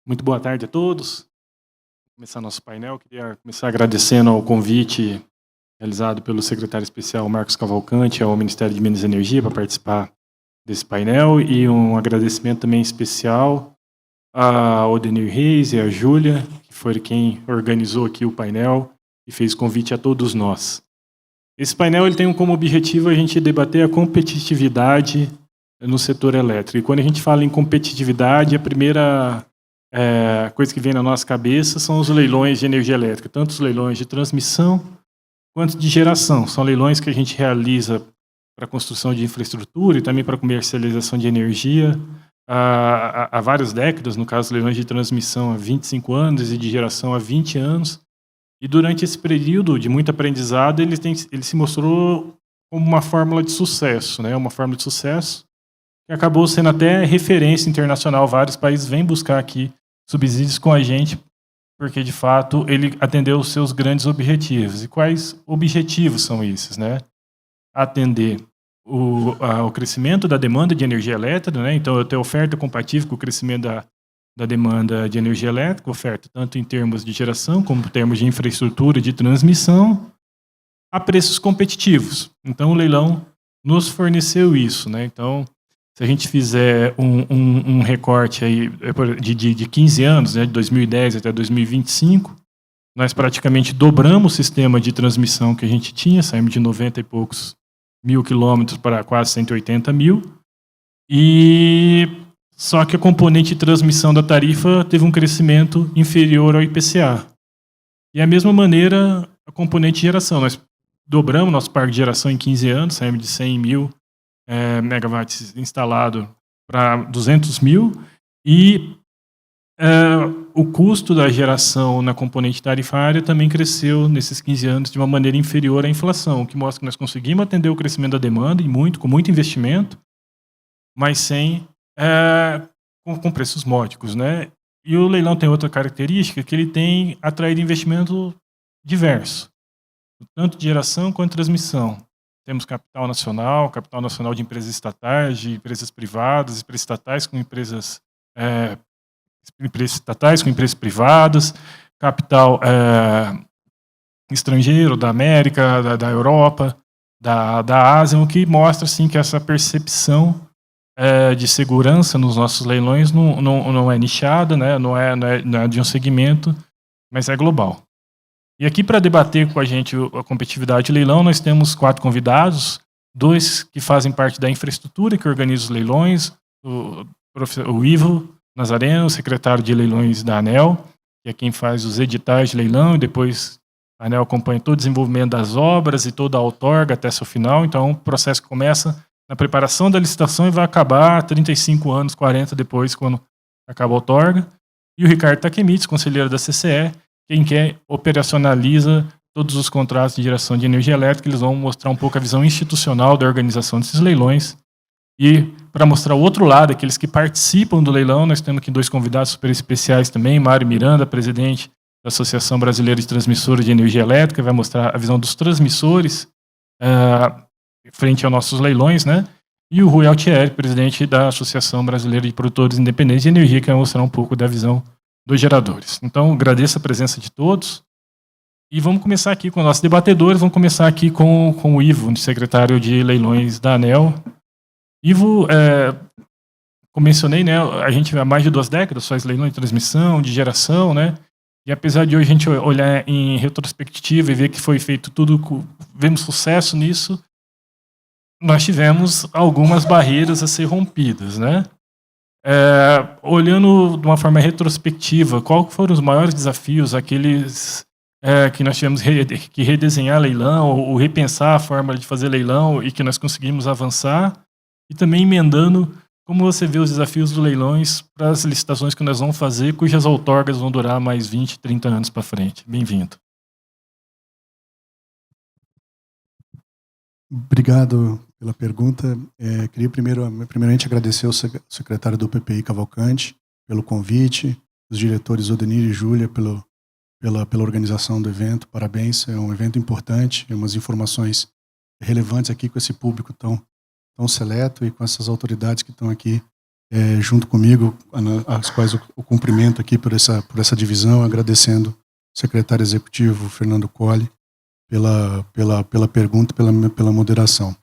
Muito boa tarde a todos. Vou começar nosso painel. Queria começar agradecendo ao convite realizado pelo secretário especial Marcos Cavalcante ao Ministério de Minas e Energia para participar desse painel, e um agradecimento também especial a Odenir Reis e a Júlia, que foi quem organizou aqui o painel e fez convite a todos nós. Esse painel ele tem como objetivo a gente debater a competitividade no setor elétrico. E quando a gente fala em competitividade, a primeira coisa que vem na nossa cabeça são os leilões de energia elétrica, tanto os leilões de transmissão quanto de geração. São leilões que a gente realiza para a construção de infraestrutura e também para a comercialização de energia há várias décadas, no caso, leilões de transmissão há 25 anos e de geração há 20 anos. E durante esse período de muito aprendizado, ele se mostrou como uma fórmula de sucesso, né? Uma fórmula de sucesso que acabou sendo até referência internacional. Vários países vêm buscar aqui subsídios com a gente, porque, de fato, ele atendeu os seus grandes objetivos. E quais objetivos são esses, né? Atender o crescimento da demanda de energia elétrica, né? Então, eu tenho oferta compatível com o crescimento da demanda de energia elétrica, oferta tanto em termos de geração, como em termos de infraestrutura de transmissão, a preços competitivos. Então, o leilão nos forneceu isso, né? Então, se a gente fizer um recorte aí de 15 anos, né, de 2010 até 2025, nós praticamente dobramos o sistema de transmissão que a gente tinha, saímos de 90 e poucos mil quilômetros para quase 180 mil, e só que a componente de transmissão da tarifa teve um crescimento inferior ao IPCA. E, da mesma maneira, a componente de geração. Nós dobramos nosso parque de geração em 15 anos, saímos de 100 mil megawatts instalado para 200 mil, e o custo da geração na componente tarifária também cresceu nesses 15 anos de uma maneira inferior à inflação, o que mostra que nós conseguimos atender o crescimento da demanda com muito investimento, mas com preços módicos, né? E o leilão tem outra característica, que ele tem atraído investimento diverso, tanto de geração quanto de transmissão. Temos capital nacional de empresas estatais, de empresas privadas, empresas estatais com empresas estatais com empresas privadas, capital estrangeiro, da América, da Europa, da Ásia, o que mostra assim, que essa percepção de segurança nos nossos leilões não é nichada, né? não é de um segmento, mas é global. E aqui, para debater com a gente a competitividade de leilão, nós temos 4 convidados, 2 que fazem parte da infraestrutura que organiza os leilões, o Ivo Nazareno, secretário de leilões da ANEEL, que é quem faz os editais de leilão, e depois a ANEEL acompanha todo o desenvolvimento das obras e toda a outorga até seu final. Então, é um processo que começa na preparação da licitação e vai acabar 35 anos, 40 depois, quando acaba a outorga. E o Ricardo Takemites, conselheiro da CCE, quem operacionaliza todos os contratos de geração de energia elétrica. Eles vão mostrar um pouco a visão institucional da organização desses leilões. E, para mostrar o outro lado, aqueles que participam do leilão, nós temos aqui 2 convidados super especiais também. Mário Miranda, presidente da Associação Brasileira de Transmissores de Energia Elétrica, vai mostrar a visão dos transmissores frente aos nossos leilões, né? E o Rui Altieri, presidente da Associação Brasileira de Produtores Independentes de Energia, que vai mostrar um pouco da visão dos geradores. Então, agradeço a presença de todos. E vamos começar aqui com os nossos debatedores. Vamos começar aqui com o Ivo, secretário de leilões da ANEEL. Ivo, como mencionei, né, a gente há mais de 2 décadas faz leilões de transmissão, de geração, né? E apesar de hoje a gente olhar em retrospectiva e ver que foi feito tudo, vemos sucesso nisso, nós tivemos algumas barreiras a ser rompidas, né? Olhando de uma forma retrospectiva, quais foram os maiores desafios, aqueles que nós tivemos que redesenhar leilão, ou repensar a forma de fazer leilão e que nós conseguimos avançar, e também emendando como você vê os desafios dos leilões para as licitações que nós vamos fazer, cujas outorgas vão durar mais 20, 30 anos para frente. Bem-vindo. Obrigado pela pergunta. Queria primeiramente agradecer ao secretário do PPI Cavalcante pelo convite, os diretores Odenir e Júlia pela organização do evento. Parabéns, é um evento importante, umas informações relevantes aqui com esse público tão seleto e com essas autoridades que estão aqui junto comigo, as quais eu cumprimento aqui por essa divisão, agradecendo o secretário executivo Fernando Colli pela pergunta, pela moderação.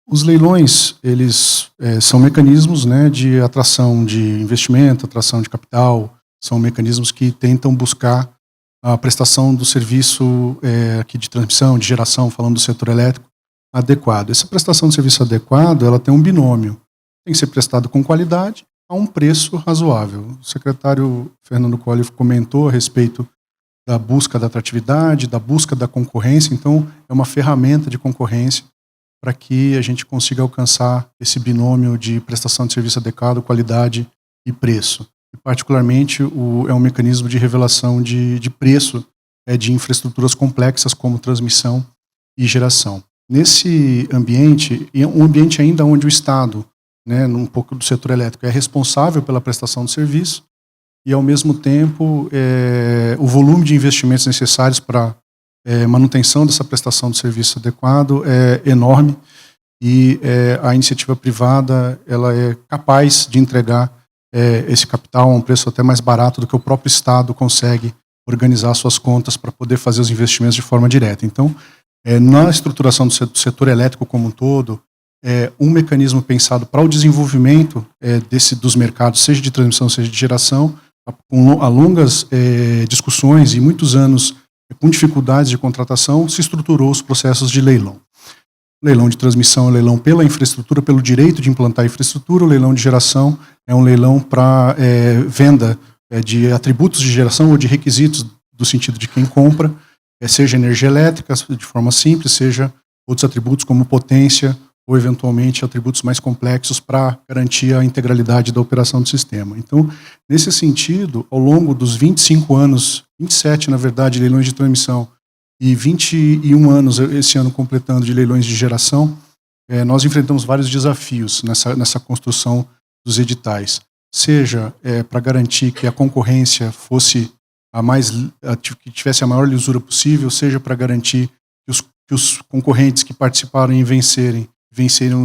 Os leilões, eles são mecanismos, né, de atração de investimento, atração de capital, são mecanismos que tentam buscar a prestação do serviço aqui de transmissão, de geração, falando do setor elétrico, adequado. Essa prestação de serviço adequado, ela tem um binômio. Tem que ser prestado com qualidade a um preço razoável. O secretário Fernando Colli comentou a respeito da busca da atratividade, da busca da concorrência, então é uma ferramenta de concorrência para que a gente consiga alcançar esse binômio de prestação de serviço adequado, qualidade e preço. E particularmente é um mecanismo de revelação de preço de infraestruturas complexas como transmissão e geração. Nesse ambiente, um ambiente ainda onde o Estado, né, um pouco do setor elétrico, é responsável pela prestação do serviço e, ao mesmo tempo, o volume de investimentos necessários para manutenção dessa prestação de serviço adequado é enorme e a iniciativa privada ela é capaz de entregar esse capital a um preço até mais barato do que o próprio Estado consegue organizar suas contas para poder fazer os investimentos de forma direta. Então, na estruturação do setor elétrico como um todo, um mecanismo pensado para o desenvolvimento dos mercados, seja de transmissão, seja de geração, a longas discussões e muitos anos com dificuldades de contratação, se estruturou os processos de leilão. O leilão de transmissão é um leilão pela infraestrutura, pelo direito de implantar a infraestrutura, o leilão de geração é um leilão para venda de atributos de geração ou de requisitos do sentido de quem compra, seja energia elétrica, de forma simples, seja outros atributos como potência ou, eventualmente, atributos mais complexos para garantir a integralidade da operação do sistema. Então, nesse sentido, ao longo dos 25 anos, 27, na verdade, leilões de transmissão, e 21 anos, esse ano completando, de leilões de geração, nós enfrentamos vários desafios nessa construção dos editais. Seja para garantir que a concorrência fosse que tivesse a maior lisura possível, seja para garantir que os concorrentes que participaram e vencerem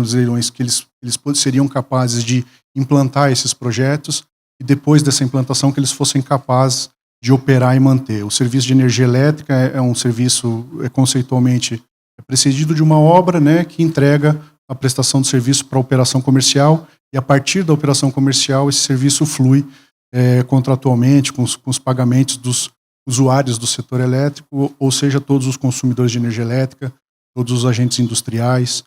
os leilões, que eles seriam capazes de implantar esses projetos e depois dessa implantação que eles fossem capazes de operar e manter. O serviço de energia elétrica é um serviço conceitualmente precedido de uma obra, né, que entrega a prestação de serviço para a operação comercial e a partir da operação comercial esse serviço flui contratualmente com os pagamentos dos usuários do setor elétrico, ou seja, todos os consumidores de energia elétrica, todos os agentes industriais,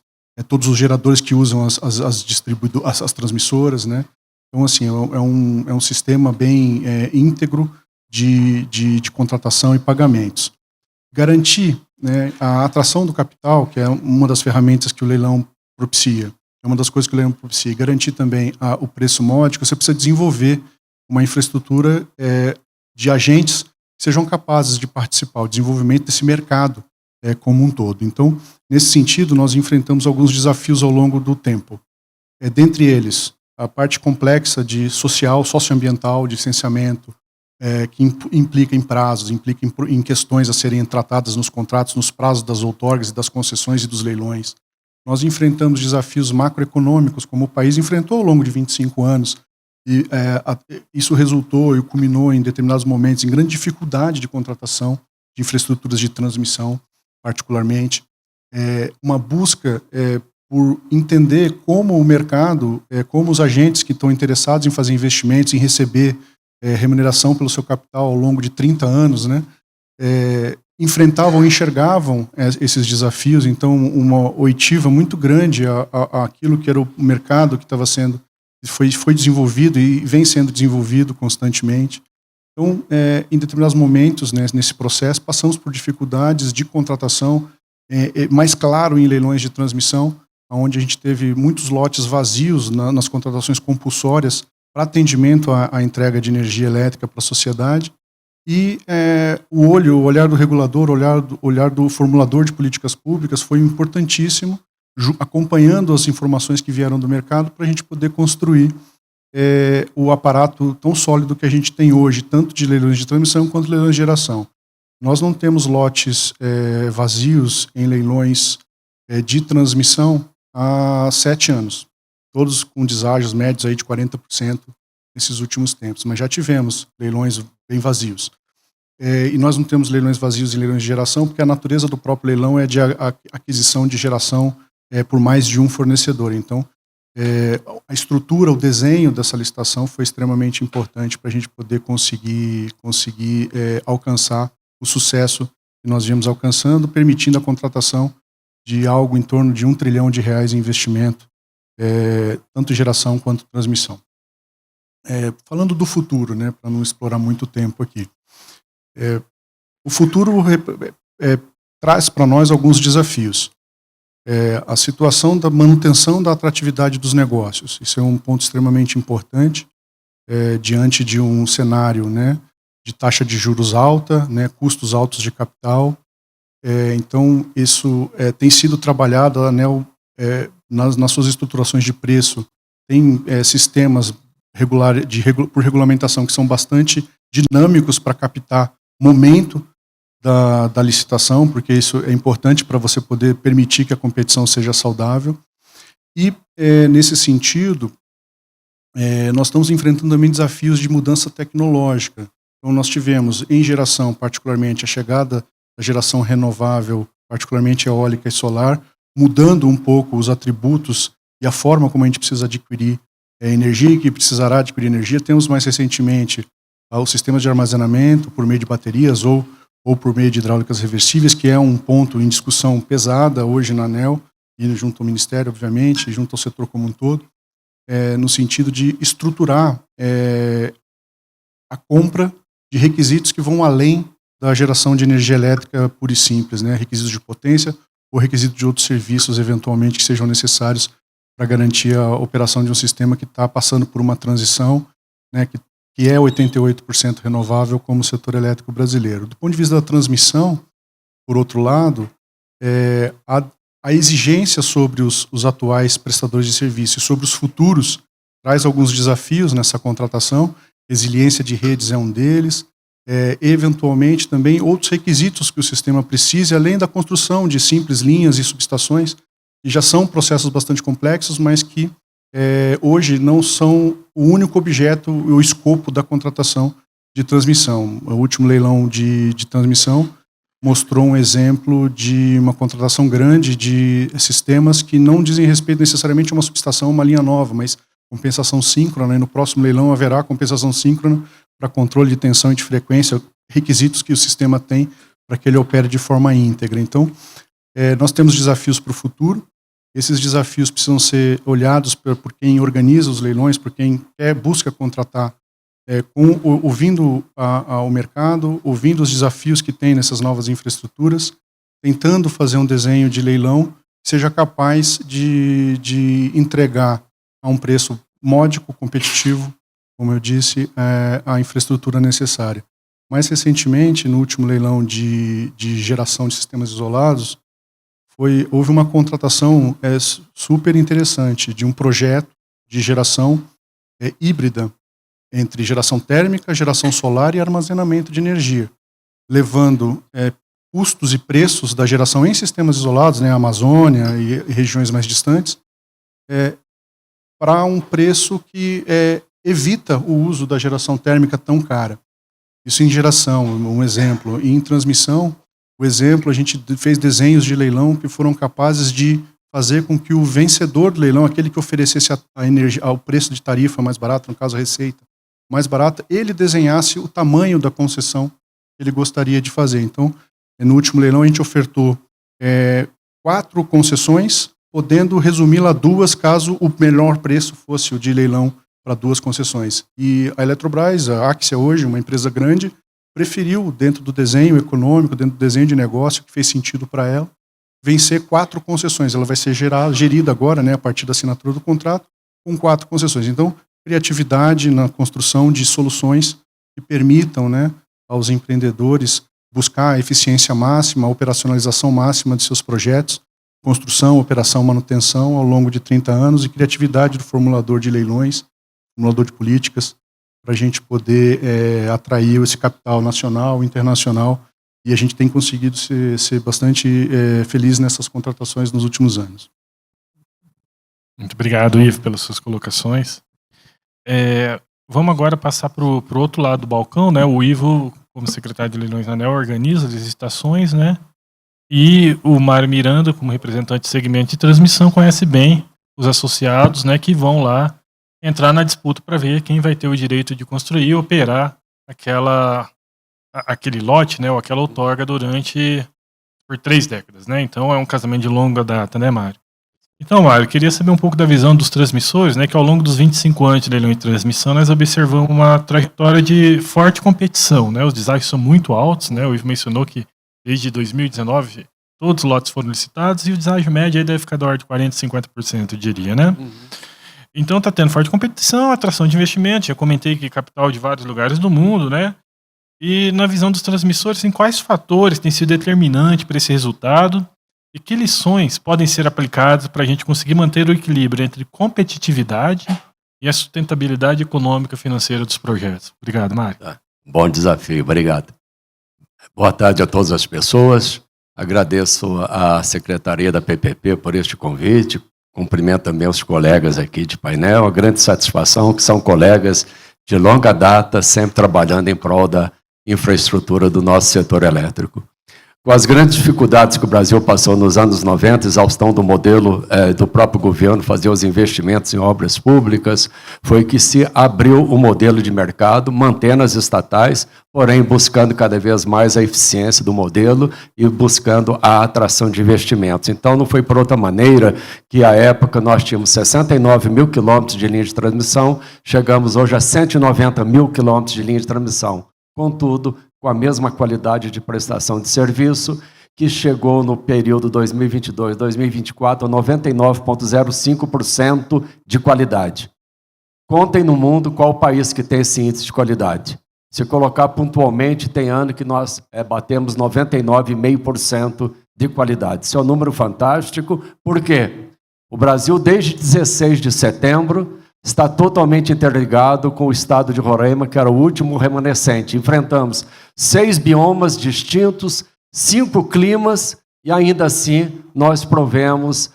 todos os geradores que usam as transmissoras, né? Então, assim, é um sistema bem íntegro de contratação e pagamentos. Garantir, né, a atração do capital, que é uma das ferramentas que o leilão propicia, é uma das coisas que o leilão propicia, e garantir também o preço módico, você precisa desenvolver uma infraestrutura de agentes que sejam capazes de participar do desenvolvimento desse mercado como um todo. Então, nesse sentido, nós enfrentamos alguns desafios ao longo do tempo. Dentre eles, a parte complexa de socioambiental, de licenciamento, que implica em prazos, implica em questões a serem tratadas nos contratos, nos prazos das outorgas e das concessões e dos leilões. Nós enfrentamos desafios macroeconômicos, como o país enfrentou ao longo de 25 anos, e isso resultou e culminou em determinados momentos em grande dificuldade de contratação de infraestruturas de transmissão, particularmente. Uma busca por entender como o mercado, como os agentes que estão interessados em fazer investimentos, em receber remuneração pelo seu capital ao longo de 30 anos, né, enfrentavam, enxergavam esses desafios. Então, uma oitiva muito grande àquilo que era o mercado que estava sendo, foi desenvolvido e vem sendo desenvolvido constantemente. Então, em determinados momentos, né, nesse processo, passamos por dificuldades de contratação, mais claro em leilões de transmissão, onde a gente teve muitos lotes vazios nas contratações compulsórias para atendimento à entrega de energia elétrica para a sociedade. E o olhar do regulador, o olhar do formulador de políticas públicas foi importantíssimo, acompanhando as informações que vieram do mercado para a gente poder construir o aparato tão sólido que a gente tem hoje, tanto de leilões de transmissão quanto de leilões de geração. Nós não temos lotes vazios em leilões de transmissão há 7 anos. todos com deságios médios aí de 40% nesses últimos tempos, mas já tivemos leilões bem vazios. E nós não temos leilões vazios e leilões de geração, porque a natureza do próprio leilão é de aquisição de geração por mais de um fornecedor. Então, a estrutura, o desenho dessa licitação foi extremamente importante para a gente poder conseguir alcançar o sucesso que nós viemos alcançando, permitindo a contratação de algo em torno de R$1 trilhão em investimento, tanto geração quanto transmissão. Falando do futuro, né, para não explorar muito tempo aqui, o futuro traz para nós alguns desafios. A situação da manutenção da atratividade dos negócios, isso é um ponto extremamente importante, diante de um cenário, né, de taxa de juros alta, né, custos altos de capital. Então, isso tem sido trabalhado, a ANEEL, nas suas estruturações de preço, tem sistemas por regulamentação que são bastante dinâmicos para captar momento da licitação, porque isso é importante para você poder permitir que a competição seja saudável. E, nesse sentido, nós estamos enfrentando também desafios de mudança tecnológica. Então, nós tivemos, em geração, particularmente, a chegada da geração renovável, particularmente eólica e solar, mudando um pouco os atributos e a forma como a gente precisa adquirir energia e que precisará adquirir energia. Temos mais recentemente os sistemas de armazenamento por meio de baterias ou por meio de hidráulicas reversíveis, que é um ponto em discussão pesada hoje na ANEEL, e junto ao Ministério, obviamente, e junto ao setor como um todo, no sentido de estruturar a compra de requisitos que vão além da geração de energia elétrica pura e simples, né? Requisitos de potência ou requisitos de outros serviços, eventualmente, que sejam necessários para garantir a operação de um sistema que está passando por uma transição, né, que é 88% renovável como o setor elétrico brasileiro. Do ponto de vista da transmissão, por outro lado, a exigência sobre os atuais prestadores de serviço e sobre os futuros traz alguns desafios nessa contratação. Resiliência de redes é um deles. Eventualmente também outros requisitos que o sistema precisa, além da construção de simples linhas e subestações, que já são processos bastante complexos, mas que hoje não são o único objeto e o escopo da contratação de transmissão. O último leilão de transmissão mostrou um exemplo de uma contratação grande de sistemas que não dizem respeito necessariamente a uma subestação, uma linha nova, mas compensação síncrona, e no próximo leilão haverá compensação síncrona para controle de tensão e de frequência, requisitos que o sistema tem para que ele opere de forma íntegra. Então, nós temos desafios para o futuro. Esses desafios precisam ser olhados por quem organiza os leilões, por quem busca contratar, ouvindo ao mercado, ouvindo os desafios que tem nessas novas infraestruturas, tentando fazer um desenho de leilão que seja capaz de entregar a um preço módico, competitivo, como eu disse, a infraestrutura necessária. Mais recentemente, no último leilão de geração de sistemas isolados, houve uma contratação super interessante de um projeto de geração híbrida entre geração térmica, geração solar e armazenamento de energia, levando custos e preços da geração em sistemas isolados, né, Amazônia e regiões mais distantes, para um preço que evita o uso da geração térmica tão cara. Isso em geração, um exemplo. E em transmissão, o exemplo, a gente fez desenhos de leilão que foram capazes de fazer com que o vencedor do leilão, aquele que oferecesse a energia, ao preço de tarifa mais barato, no caso a receita mais barata, ele desenhasse o tamanho da concessão que ele gostaria de fazer. Então, no último leilão a gente ofertou 4 concessões, podendo resumi-la a 2 caso o melhor preço fosse o de leilão para 2 concessões. E a Eletrobras, a Axia hoje, uma empresa grande, preferiu, dentro do desenho econômico, dentro do desenho de negócio que fez sentido para ela, vencer 4 concessões. Ela vai ser gerida agora, né, a partir da assinatura do contrato, com 4 concessões. Então, criatividade na construção de soluções que permitam, né, aos empreendedores buscar a eficiência máxima, a operacionalização máxima de seus projetos, construção, operação, manutenção ao longo de 30 anos e criatividade do formulador de leilões, formulador de políticas, para a gente poder atrair esse capital nacional, internacional, e a gente tem conseguido ser bastante feliz nessas contratações nos últimos anos. Muito obrigado, Ivo, pelas suas colocações. Vamos agora passar para o outro lado do balcão, né? O Ivo, como secretário de Leilões da ANEEL, organiza as licitações, né? E o Mário Miranda, como representante de segmento de transmissão, conhece bem os associados, né, que vão lá entrar na disputa para ver quem vai ter o direito de construir e operar aquele lote, né, ou aquela outorga por 3 décadas, né? Então é um casamento de longa data, né, Mário? Então, Mário, eu queria saber um pouco da visão dos transmissores, né, que ao longo dos 25 anos de leilão de transmissão, nós observamos uma trajetória de forte competição, né? Os desafios são muito altos, né? O Ivo mencionou que desde 2019 todos os lotes foram licitados e o deságio médio aí deve ficar da ordem de 40%, 50%, eu diria, né? Então está tendo forte competição, atração de investimento, já comentei que capital de vários lugares do mundo, né? E na visão dos transmissores, assim, quais fatores têm sido determinantes para esse resultado e que lições podem ser aplicadas para a gente conseguir manter o equilíbrio entre competitividade e a sustentabilidade econômica e financeira dos projetos? Obrigado, Mário. Bom desafio, obrigado. Boa tarde a todas as pessoas. Agradeço à Secretaria da PPP por este convite. Cumprimento também os colegas aqui de painel. A grande satisfação que são colegas de longa data, sempre trabalhando em prol da infraestrutura do nosso setor elétrico. Com as grandes dificuldades que o Brasil passou nos anos 90, exaustão do modelo do próprio governo, fazer os investimentos em obras públicas, foi que se abriu o modelo de mercado, mantendo as estatais, porém buscando cada vez mais a eficiência do modelo e buscando a atração de investimentos. Então, não foi por outra maneira que, à época, nós tínhamos 69 mil quilômetros de linha de transmissão, chegamos hoje a 190 mil quilômetros de linha de transmissão. Contudo, com a mesma qualidade de prestação de serviço, que chegou no período 2022-2024 a 99,05% de qualidade. Contem no mundo qual o país que tem esse índice de qualidade. Se colocar pontualmente, tem ano que nós batemos 99,5% de qualidade. Isso é um número fantástico. Por quê? O Brasil, desde 16 de setembro, está totalmente interligado com o estado de Roraima, que era o último remanescente. Enfrentamos 6 biomas distintos, 5 climas, e ainda assim nós provemos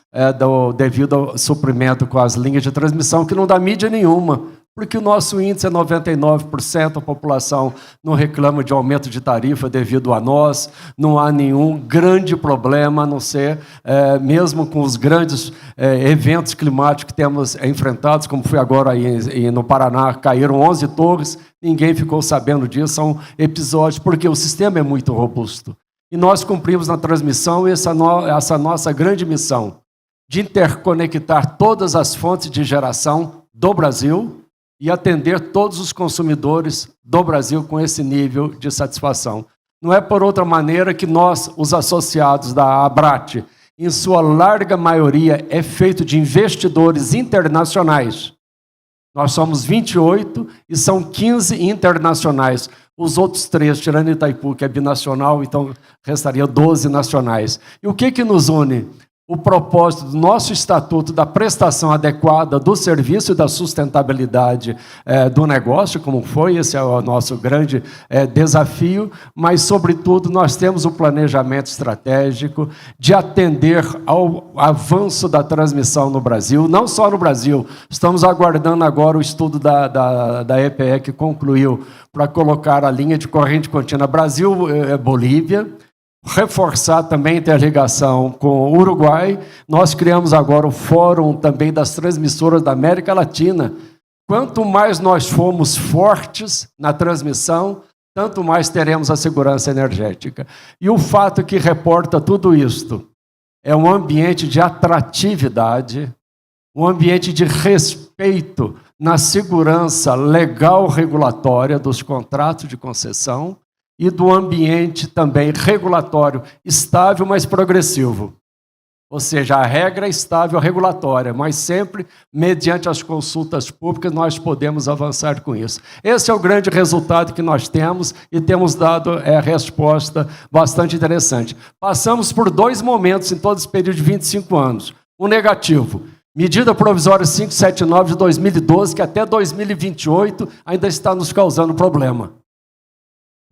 devido ao suprimento com as linhas de transmissão, que não dá mídia nenhuma, porque o nosso índice é 99%, a população não reclama de aumento de tarifa devido a nós, não há nenhum grande problema, a não ser, mesmo com os grandes eventos climáticos que temos enfrentados, como foi agora aí no Paraná, caíram 11 torres, ninguém ficou sabendo disso, são episódios, porque o sistema é muito robusto. E nós cumprimos na transmissão essa nossa grande missão, de interconectar todas as fontes de geração do Brasil, e atender todos os consumidores do Brasil com esse nível de satisfação. Não é por outra maneira que nós, os associados da Abrat, em sua larga maioria, é feito de investidores internacionais. Nós somos 28 e são 15 internacionais. Os outros 3, tirando Itaipu, que é binacional, então restaria 12 nacionais. E o que nos une? O propósito do nosso estatuto da prestação adequada do serviço e da sustentabilidade do negócio, como foi, esse é o nosso grande desafio, mas, sobretudo, nós temos o planejamento estratégico de atender ao avanço da transmissão no Brasil, não só no Brasil, estamos aguardando agora o estudo da EPE, que concluiu, para colocar a linha de corrente contínua Brasil-Bolívia, reforçar também a interligação com o Uruguai. Nós criamos agora o Fórum também das Transmissoras da América Latina. Quanto mais nós formos fortes na transmissão, tanto mais teremos a segurança energética. E o fato que reporta tudo isto é um ambiente de atratividade, um ambiente de respeito na segurança legal regulatória dos contratos de concessão, e do ambiente também regulatório estável, mas progressivo. Ou seja, a regra é estável regulatória, mas sempre, mediante as consultas públicas, nós podemos avançar com isso. Esse é o grande resultado que nós temos e temos dado resposta bastante interessante. Passamos por 2 momentos em todo esse período de 25 anos. O negativo, medida provisória 579 de 2012, que até 2028 ainda está nos causando problema.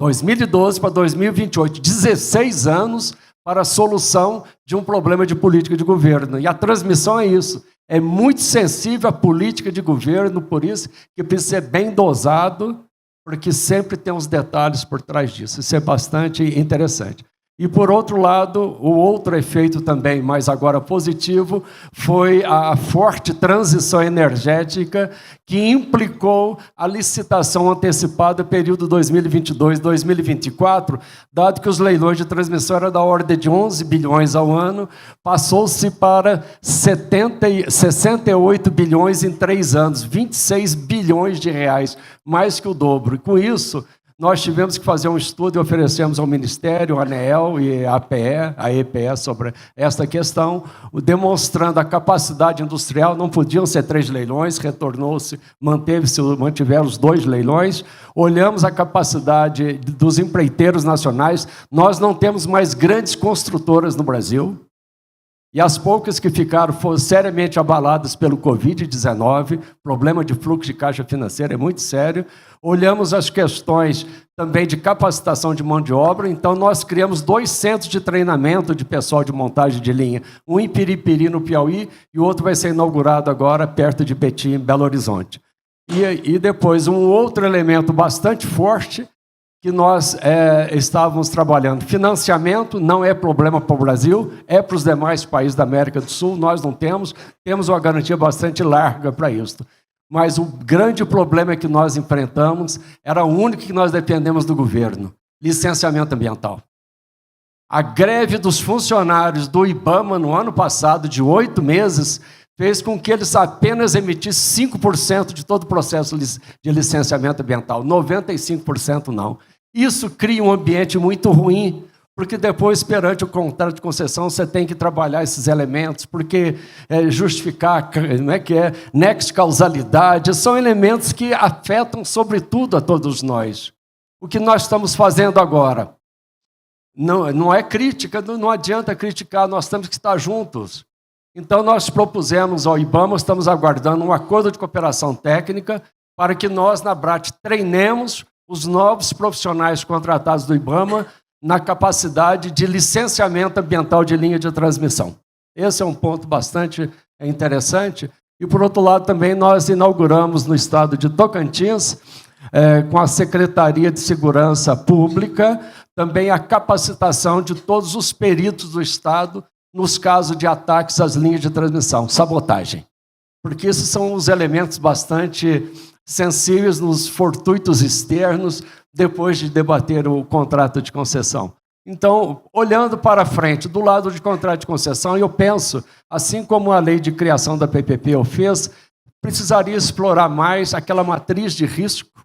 2012 para 2028, 16 anos para a solução de um problema de política de governo. E a transmissão é isso, É muito sensível à política de governo, por isso que precisa ser bem dosado, porque sempre tem uns detalhes por trás disso. Isso é bastante interessante. E, por outro lado, o outro efeito também, mas agora positivo, foi a forte transição energética que implicou a licitação antecipada período 2022-2024, dado que os leilões de transmissão eram da ordem de 11 bilhões ao ano, passou-se para 68 bilhões em 3 anos, 26 bilhões de reais, mais que o dobro. E, com isso, nós tivemos que fazer um estudo e oferecemos ao Ministério, a ANEEL e a EPE sobre esta questão, demonstrando a capacidade industrial. Não podiam ser 3 leilões, retornou-se, mantiveram os 2 leilões. Olhamos a capacidade dos empreiteiros nacionais. Nós não temos mais grandes construtoras no Brasil. E as poucas que ficaram foram seriamente abaladas pelo Covid-19, problema de fluxo de caixa financeira é muito sério. Olhamos as questões também de capacitação de mão de obra, então nós criamos 2 centros de treinamento de pessoal de montagem de linha, um em Piripiri, no Piauí, e o outro vai ser inaugurado agora perto de Betim, em Belo Horizonte. E depois, um outro elemento bastante forte que nós estávamos trabalhando. Financiamento não é problema para o Brasil, é para os demais países da América do Sul, nós não temos uma garantia bastante larga para isso. Mas o grande problema que nós enfrentamos era o único que nós dependemos do governo, licenciamento ambiental. A greve dos funcionários do IBAMA no ano passado, de 8 meses, fez com que eles apenas emitissem 5% de todo o processo de licenciamento ambiental, 95% não. Isso cria um ambiente muito ruim, porque depois, perante o contrato de concessão, você tem que trabalhar esses elementos, porque justificar, não é que é, nexo de causalidade, são elementos que afetam, sobretudo, a todos nós. O que nós estamos fazendo agora? Não é crítica, não adianta criticar, nós temos que estar juntos. Então, nós propusemos ao IBAMA, estamos aguardando um acordo de cooperação técnica para que nós, na BRAT, treinemos os novos profissionais contratados do IBAMA na capacidade de licenciamento ambiental de linha de transmissão. Esse é um ponto bastante interessante. E, por outro lado, também nós inauguramos no estado de Tocantins, com a Secretaria de Segurança Pública, também a capacitação de todos os peritos do estado nos casos de ataques às linhas de transmissão, sabotagem. Porque esses são os elementos bastante sensíveis nos fortuitos externos, depois de debater o contrato de concessão. Então, olhando para frente, do lado de contrato de concessão, eu penso, assim como a lei de criação da PPP o fez, precisaria explorar mais aquela matriz de risco,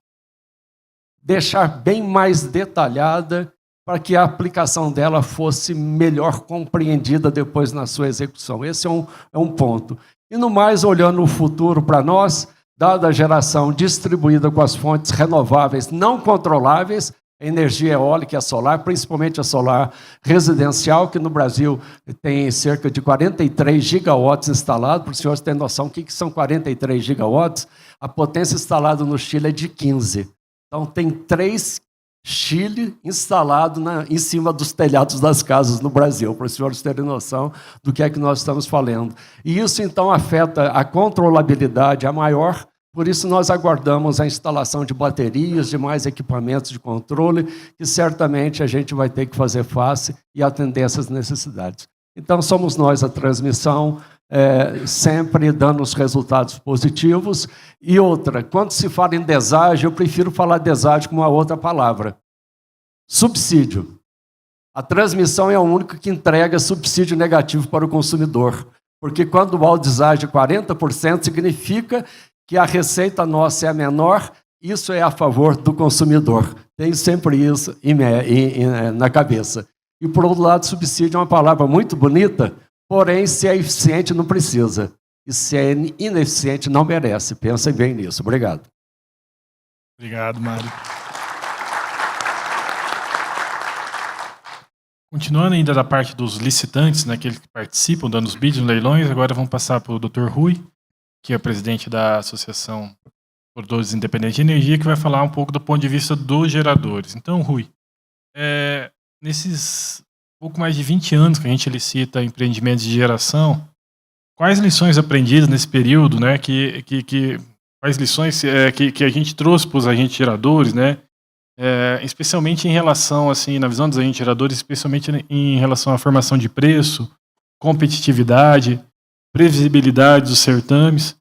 deixar bem mais detalhada, para que a aplicação dela fosse melhor compreendida depois na sua execução. Esse é um ponto. E, no mais, olhando o futuro para nós, dada a geração distribuída com as fontes renováveis não controláveis, a energia eólica e a solar, principalmente a solar residencial, que no Brasil tem cerca de 43 gigawatts instalados. Para os senhores terem noção, o que são 43 gigawatts? A potência instalada no Chile é de 15. Então, tem 3 Chile instalado em cima dos telhados das casas no Brasil, para os senhores terem noção do que é que nós estamos falando. E isso, então, afeta a controlabilidade a maior, por isso nós aguardamos a instalação de baterias, de mais equipamentos de controle, que certamente a gente vai ter que fazer face e atender essas necessidades. Então, somos nós a transmissão, sempre dando os resultados positivos. E outra, quando se fala em deságio, eu prefiro falar deságio com uma outra palavra. Subsídio. A transmissão é a única que entrega subsídio negativo para o consumidor, porque quando o deságio é 40%, significa que a receita nossa é a menor, isso é a favor do consumidor. Tenho sempre isso na cabeça. E, por outro lado, subsídio é uma palavra muito bonita, porém, se é eficiente, não precisa. E se é ineficiente, não merece. Pensem bem nisso. Obrigado. Obrigado, Mário. Continuando ainda da parte dos licitantes, né, aqueles que participam, dando os bids nos leilões, agora vamos passar para o Dr. Rui, que é presidente da Associação de Produtores Independentes de Energia, que vai falar um pouco do ponto de vista dos geradores. Então, Rui, nesses pouco mais de 20 anos que a gente licita empreendimentos de geração, quais lições aprendidas nesse período, né, quais lições que a gente trouxe para os agentes geradores, né, especialmente em relação, assim, na visão dos agentes geradores, especialmente em relação à formação de preço, competitividade, previsibilidade dos certames,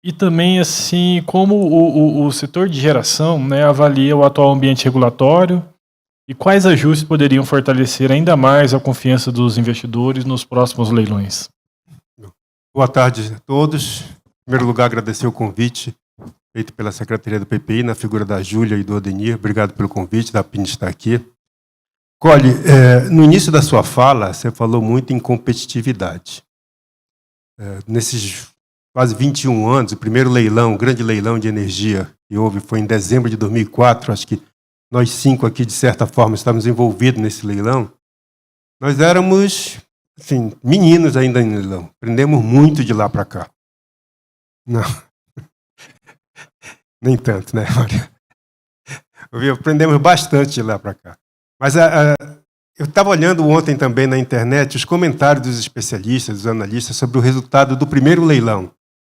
e também, assim, como o setor de geração, né, avalia o atual ambiente regulatório e quais ajustes poderiam fortalecer ainda mais a confiança dos investidores nos próximos leilões. Boa tarde a todos. Em primeiro lugar, agradecer o convite feito pela Secretaria do PPI, na figura da Júlia e do Odenir. Obrigado pelo convite, da PIN estar aqui. Cole, no início da sua fala, você falou muito em competitividade. Nesses quase 21 anos, o primeiro leilão, o grande leilão de energia que houve foi em dezembro de 2004, acho que nós 5 aqui, de certa forma, estávamos envolvidos nesse leilão. Nós éramos, assim, meninos ainda em leilão. Aprendemos muito de lá para cá. Não. Nem tanto, né, Maria? Aprendemos bastante de lá para cá. Mas eu estava olhando ontem também na internet os comentários dos especialistas, dos analistas, sobre o resultado do primeiro leilão.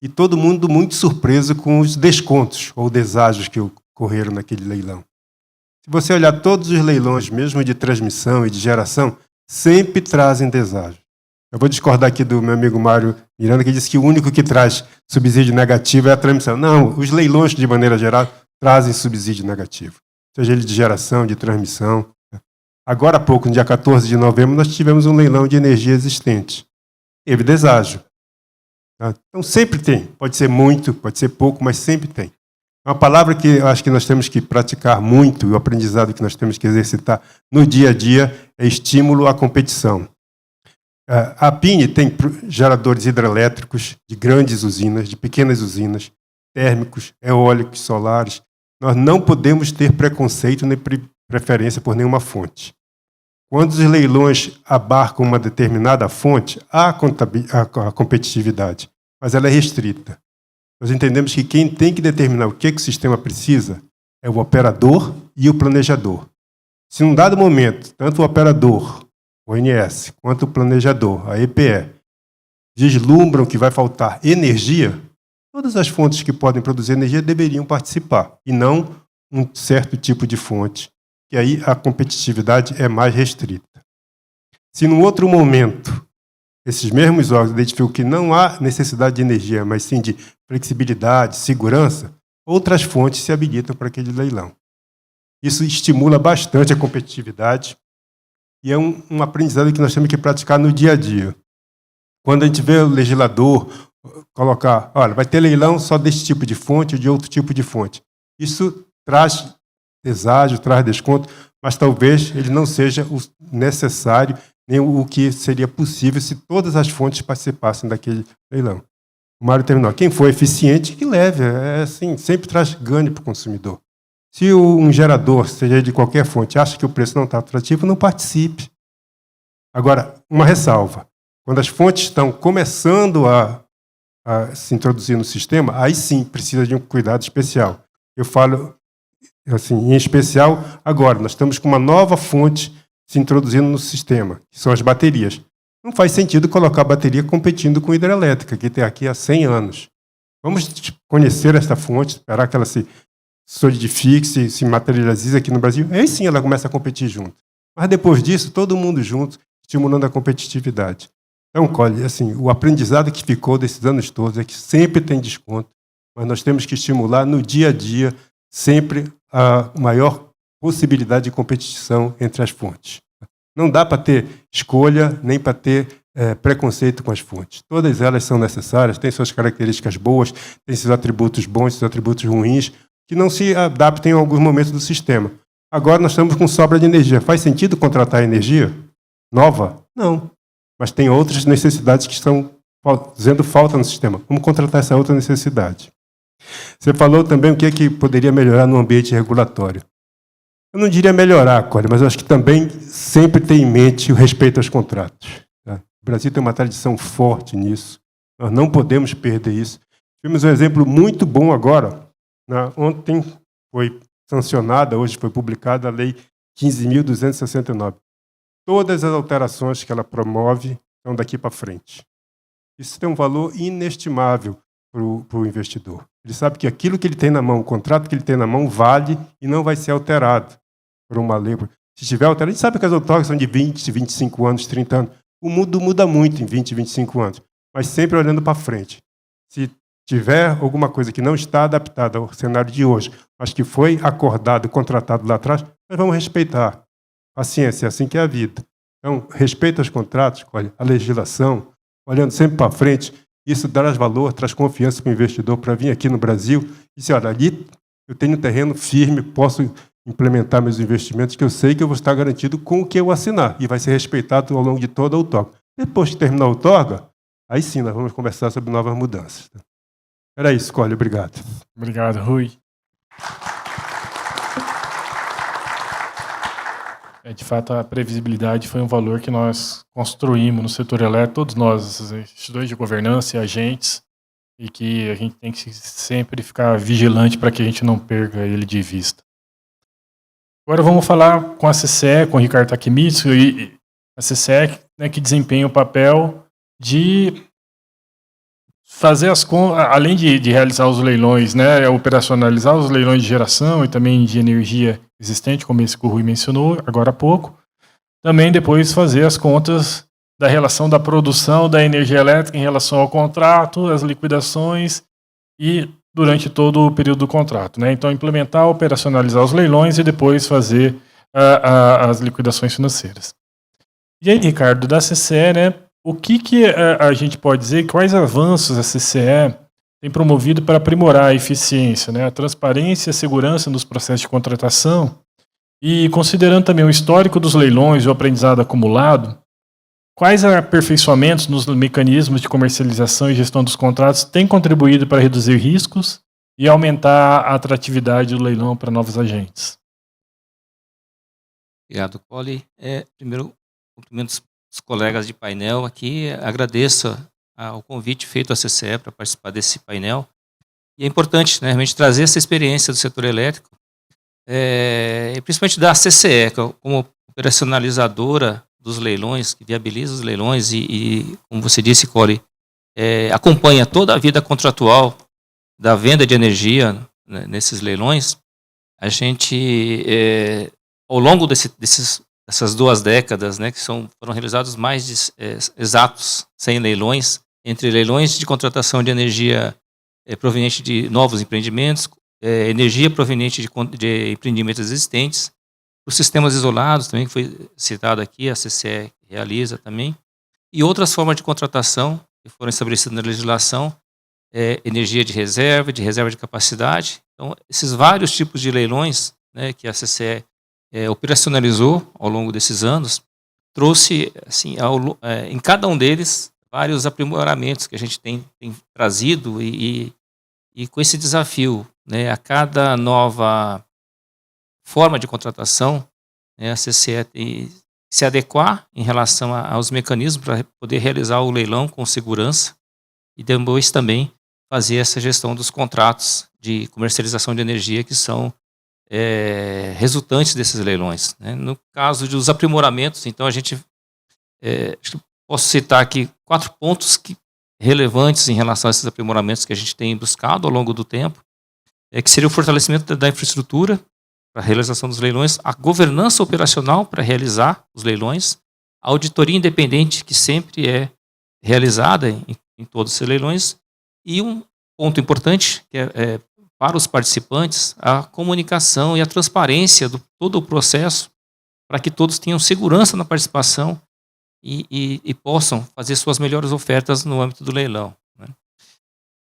E todo mundo muito surpreso com os descontos ou deságios que ocorreram naquele leilão. Se você olhar todos os leilões, mesmo de transmissão e de geração, sempre trazem deságio. Eu vou discordar aqui do meu amigo Mário Miranda, que disse que o único que traz subsídio negativo é a transmissão. Não, os leilões, de maneira geral, trazem subsídio negativo. Seja ele de geração, de transmissão. Agora há pouco, no dia 14 de novembro, nós tivemos um leilão de energia existente. Teve deságio. Então sempre tem. Pode ser muito, pode ser pouco, mas sempre tem. Uma palavra que eu acho que nós temos que praticar muito, e o aprendizado que nós temos que exercitar no dia a dia, é estímulo à competição. A PIN tem geradores hidrelétricos de grandes usinas, de pequenas usinas, térmicos, eólicos, solares. Nós não podemos ter preconceito nem preferência por nenhuma fonte. Quando os leilões abarcam uma determinada fonte, há a competitividade, mas ela é restrita. Nós entendemos que quem tem que determinar o que o sistema precisa é o operador e o planejador. Se num dado momento, tanto o operador, o ONS, quanto o planejador, a EPE, vislumbram que vai faltar energia, todas as fontes que podem produzir energia deveriam participar, e não um certo tipo de fonte, que aí a competitividade é mais restrita. Se num outro momento esses mesmos órgãos identificam que não há necessidade de energia, mas sim de flexibilidade, segurança, outras fontes se habilitam para aquele leilão. Isso estimula bastante a competitividade e é um aprendizado que nós temos que praticar no dia a dia. Quando a gente vê o legislador colocar, olha, vai ter leilão só desse tipo de fonte ou de outro tipo de fonte. Isso traz deságio, traz desconto, mas talvez ele não seja o necessário nem o que seria possível se todas as fontes participassem daquele leilão. O Mário terminou. Quem for eficiente, que leve. É assim, sempre traz ganho para o consumidor. Se um gerador, seja de qualquer fonte, acha que o preço não está atrativo, não participe. Agora, uma ressalva. Quando as fontes estão começando a se introduzir no sistema, aí sim precisa de um cuidado especial. Eu falo assim, em especial agora. Nós estamos com uma nova fonte se introduzindo no sistema, que são as baterias. Não faz sentido colocar a bateria competindo com a hidrelétrica, que tem aqui há 100 anos. Vamos conhecer essa fonte, esperar que ela se solidifique, se materialize aqui no Brasil. Aí sim ela começa a competir junto. Mas depois disso, todo mundo junto, estimulando a competitividade. Então, Cole, assim, o aprendizado que ficou desses anos todos é que sempre tem desconto, mas nós temos que estimular no dia a dia sempre a maior possibilidade de competição entre as fontes. Não dá para ter escolha, nem para ter preconceito com as fontes. Todas elas são necessárias, têm suas características boas, têm seus atributos bons, seus atributos ruins, que não se adaptem em alguns momentos do sistema. Agora nós estamos com sobra de energia. Faz sentido contratar energia nova? Não. Mas tem outras necessidades que estão fazendo falta no sistema. Vamos contratar essa outra necessidade. Você falou também o que é que poderia melhorar no ambiente regulatório. Eu não diria melhorar, Cole, mas eu acho que também sempre ter em mente o respeito aos contratos. Tá? O Brasil tem uma tradição forte nisso. Nós não podemos perder isso. Tivemos um exemplo muito bom agora. Ontem foi sancionada, hoje foi publicada a Lei 15.269. Todas as alterações que ela promove estão daqui para frente. isso tem um valor inestimável para o investidor. Ele sabe que aquilo que ele tem na mão, o contrato que ele tem na mão, vale e não vai ser alterado por uma lei. Se estiver alterado, a gente sabe que as outorgas são de 20, 25 anos, 30 anos. O mundo muda muito em 20, 25 anos, mas sempre olhando para frente. Se tiver alguma coisa que não está adaptada ao cenário de hoje, mas que foi acordado, contratado lá atrás, nós vamos respeitar. Paciência, é assim que é a vida. Então, respeita os contratos, olha, a legislação, olhando sempre para frente, isso traz valor, traz confiança para o investidor para vir aqui no Brasil e dizer, olha, ali eu tenho um terreno firme, posso implementar meus investimentos, que eu sei que eu vou estar garantido com o que eu assinar e vai ser respeitado ao longo de toda a outorga. Depois que terminar a outorga, aí sim nós vamos conversar sobre novas mudanças. Era isso, Cole, obrigado. Obrigado, Rui. De fato, a previsibilidade foi um valor que nós construímos no setor elétrico, todos nós, instituições de governança e agentes, e que a gente tem que sempre ficar vigilante para que a gente não perca ele de vista. Agora vamos falar com a CCE, com o Ricardo Takemitsu, e a CCE, né, que desempenha o papel de fazer as contas, além de realizar os leilões, né, operacionalizar os leilões de geração e também de energia existente, como esse que o Rui mencionou agora há pouco, também depois fazer as contas da relação da produção da energia elétrica em relação ao contrato, as liquidações e durante todo o período do contrato, né? Então, implementar, operacionalizar os leilões e depois fazer as liquidações financeiras. E aí, Ricardo, da CCE, né, o que a gente pode dizer, quais avanços a CCE tem promovido para aprimorar a eficiência, né, a transparência e a segurança nos processos de contratação e considerando também o histórico dos leilões e o aprendizado acumulado, quais aperfeiçoamentos nos mecanismos de comercialização e gestão dos contratos têm contribuído para reduzir riscos e aumentar a atratividade do leilão para novos agentes? Obrigado, Cole. Primeiro, cumprimento os colegas de painel aqui. Agradeço o convite feito à CCE para participar desse painel. E é importante, né, realmente trazer essa experiência do setor elétrico, principalmente da CCE, como operacionalizadora dos leilões, que viabiliza os leilões e como você disse, Cole, acompanha toda a vida contratual da venda de energia, né, nesses leilões. A gente, ao longo dessas 2 décadas, né, que foram realizados mais de exatos 100 leilões, entre leilões de contratação de energia proveniente de novos empreendimentos, energia proveniente de empreendimentos existentes, os sistemas isolados também, que foi citado aqui, a CCE realiza também, e outras formas de contratação que foram estabelecidas na legislação, energia de reserva de capacidade. Então, esses vários tipos de leilões, né, que a CCE operacionalizou ao longo desses anos, trouxe, assim, em cada um deles, vários aprimoramentos que a gente tem trazido e com esse desafio, né, a cada nova forma de contratação, né, a CCE tem que se adequar em relação aos mecanismos para poder realizar o leilão com segurança e depois também fazer essa gestão dos contratos de comercialização de energia que são resultantes desses leilões, né. No caso dos aprimoramentos, então a gente posso citar aqui 4 pontos relevantes em relação a esses aprimoramentos que a gente tem buscado ao longo do tempo, que seria o fortalecimento da infraestrutura para a realização dos leilões, a governança operacional para realizar os leilões, a auditoria independente que sempre é realizada em todos esses leilões, e um ponto importante que para os participantes, a comunicação e a transparência do todo o processo, para que todos tenham segurança na participação e possam fazer suas melhores ofertas no âmbito do leilão, né.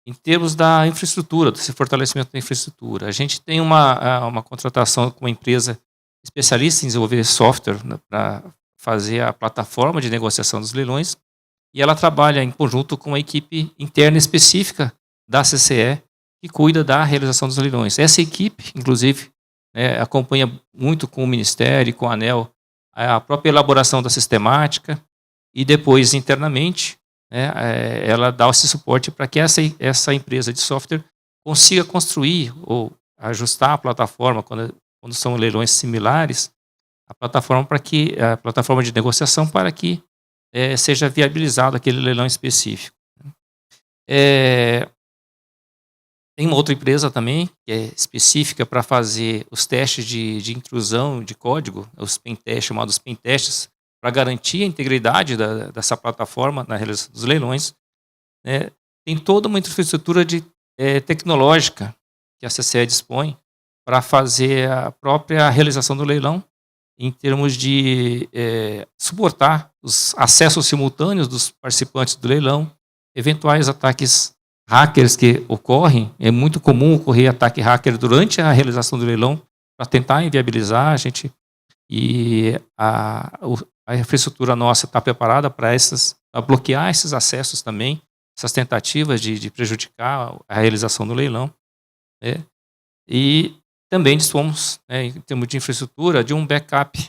Em termos da infraestrutura, desse fortalecimento da infraestrutura, a gente tem uma contratação com uma empresa especialista em desenvolver software, né, para fazer a plataforma de negociação dos leilões, e ela trabalha em conjunto com uma equipe interna específica da CCE, que cuida da realização dos leilões. Essa equipe, inclusive, acompanha muito com o Ministério e com a ANEEL a própria elaboração da sistemática e depois, internamente, ela dá esse suporte para que essa empresa de software consiga construir ou ajustar a plataforma, quando são leilões similares, a plataforma de negociação para que seja viabilizado aquele leilão específico. Tem uma outra empresa também, que é específica para fazer os testes de intrusão de código, os pentests, chamados pentests, para garantir a integridade dessa plataforma na realização dos leilões. Né? Tem toda uma infraestrutura tecnológica que a CCE dispõe para fazer a própria realização do leilão, em termos de suportar os acessos simultâneos dos participantes do leilão, eventuais ataques hackers que ocorrem. É muito comum ocorrer ataque hacker durante a realização do leilão para tentar inviabilizar a gente. E a infraestrutura nossa está preparada para bloquear esses acessos também, essas tentativas de prejudicar a realização do leilão. Né? E também dispomos, em termos de infraestrutura, de um backup,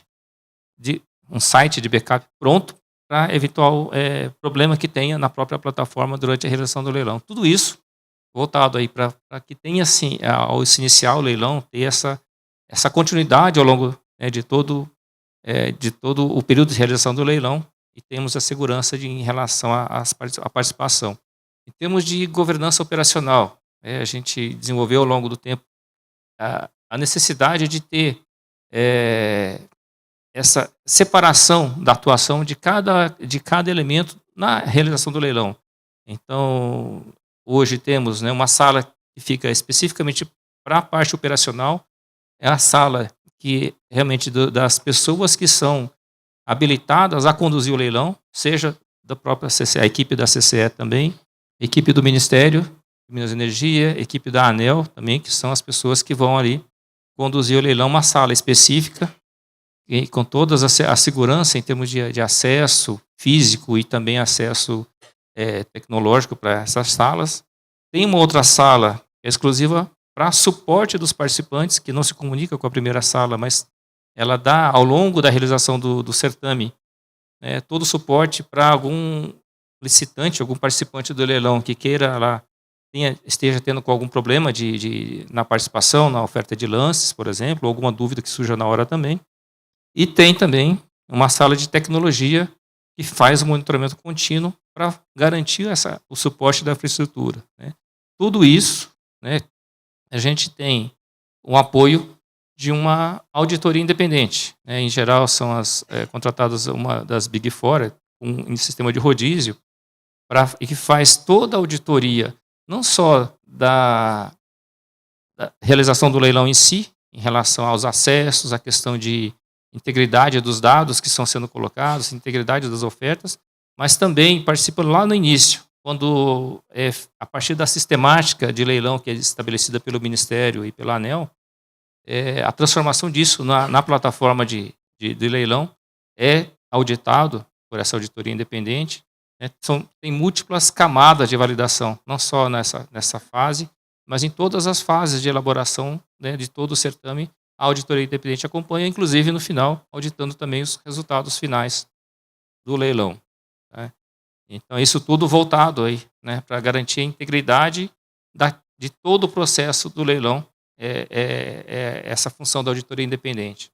de um site de backup pronto para eventual problema que tenha na própria plataforma durante a realização do leilão. Tudo isso voltado aí para que tenha, assim, ao se iniciar o leilão, ter essa continuidade ao longo de todo o período de realização do leilão, e temos a segurança em relação à participação. Em termos de governança operacional, a gente desenvolveu ao longo do tempo a necessidade de ter essa separação da atuação de cada elemento na realização do leilão. Então, hoje temos uma sala que fica especificamente para a parte operacional, é a sala que realmente das pessoas que são habilitadas a conduzir o leilão, seja da própria CCE, a equipe da CCE também, equipe do Ministério de Minas e Energia, equipe da ANEEL também, que são as pessoas que vão ali conduzir o leilão, uma sala específica, e com toda a segurança em termos de acesso físico e também acesso tecnológico para essas salas. Tem uma outra sala que é exclusiva para suporte dos participantes, que não se comunica com a primeira sala, mas ela dá, ao longo da realização do certame, todo o suporte para algum licitante, algum participante do leilão que queira lá, esteja tendo com algum problema na participação, na oferta de lances, por exemplo, ou alguma dúvida que surja na hora também. E tem também uma sala de tecnologia que faz o monitoramento contínuo para garantir o suporte da infraestrutura. Né? Tudo isso, a gente tem um apoio de uma auditoria independente. Né? Em geral, são contratadas uma das Big Four, em sistema de rodízio, e que faz toda a auditoria, não só da realização do leilão em si, em relação aos acessos, a questão de integridade dos dados que estão sendo colocados, integridade das ofertas, mas também participa lá no início, quando, a partir da sistemática de leilão que é estabelecida pelo Ministério e pela ANEEL, a transformação disso na plataforma de leilão é auditado por essa auditoria independente. Tem múltiplas camadas de validação, não só nessa fase, mas em todas as fases de elaboração de todo o certame. A auditoria independente acompanha, inclusive no final, auditando também os resultados finais do leilão. Né? Então, isso tudo voltado aí, para garantir a integridade de todo o processo do leilão, essa função da auditoria independente.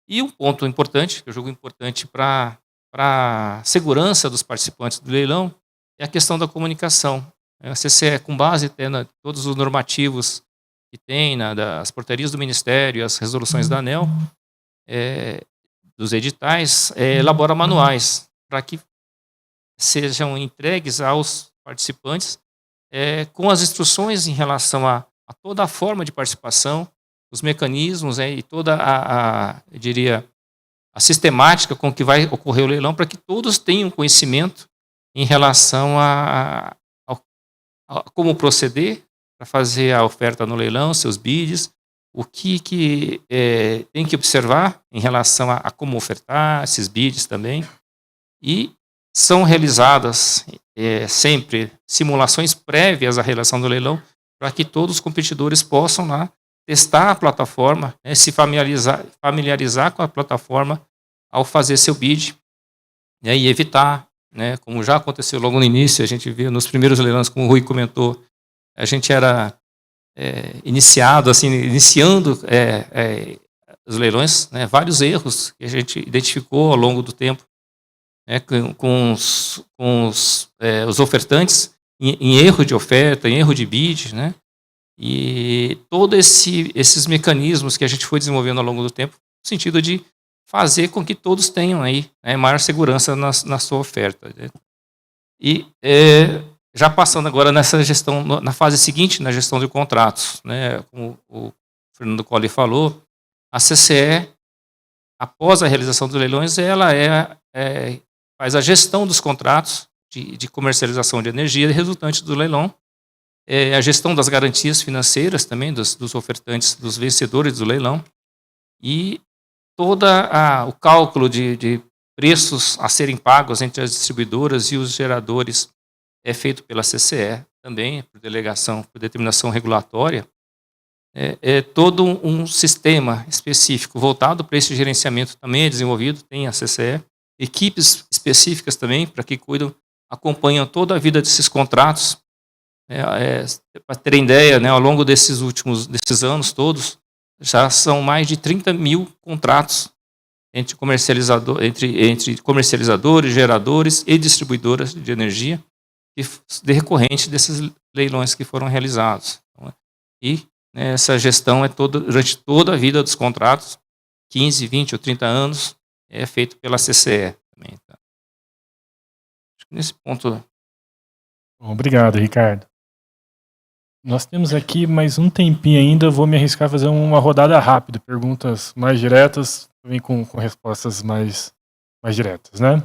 E um ponto importante, que eu julgo importante para a segurança dos participantes do leilão, é a questão da comunicação. A CCE, com base em todos os normativos que tem, das portarias do Ministério, as resoluções da ANEEL, dos editais, elabora manuais para que sejam entregues aos participantes com as instruções em relação a toda a forma de participação, os mecanismos e toda eu diria, a sistemática com que vai ocorrer o leilão, para que todos tenham conhecimento em relação a como proceder para fazer a oferta no leilão, seus bids, o que tem que observar em relação a como ofertar esses bids também. E são realizadas sempre simulações prévias à realização do leilão, para que todos os competidores possam lá testar a plataforma, se familiarizar com a plataforma ao fazer seu bid, e evitar, como já aconteceu logo no início, a gente viu nos primeiros leilões, como o Rui comentou, a gente era iniciando os leilões, vários erros que a gente identificou ao longo do tempo, com os ofertantes, em erro de oferta, em erro de bid, né? E todos esses mecanismos que a gente foi desenvolvendo ao longo do tempo, no sentido de fazer com que todos tenham aí, né, maior segurança na sua oferta, né? E já passando agora nessa gestão, na fase seguinte, na gestão de contratos, né, como o Fernando Colli falou, a CCE, após a realização dos leilões, ela faz a gestão dos contratos de comercialização de energia resultantes do leilão, a gestão das garantias financeiras também, dos ofertantes, dos vencedores do leilão, e todo o cálculo de preços a serem pagos entre as distribuidoras e os geradores é feito pela CCE também, por delegação, por determinação regulatória. É todo um sistema específico voltado para esse gerenciamento também é desenvolvido, tem a CCE, equipes específicas também, para que acompanham toda a vida desses contratos. Para terem ideia, né, ao longo desses anos todos, já são mais de 30 mil contratos entre comercializadores, geradores e distribuidoras de energia, decorrente desses leilões que foram realizados. E essa gestão durante toda a vida dos contratos, 15, 20 ou 30 anos, é feito pela CCE também. Tá? Acho que nesse ponto... Obrigado, Ricardo. Nós temos aqui mais um tempinho ainda, vou me arriscar a fazer uma rodada rápida, perguntas mais diretas, também com respostas mais diretas, né?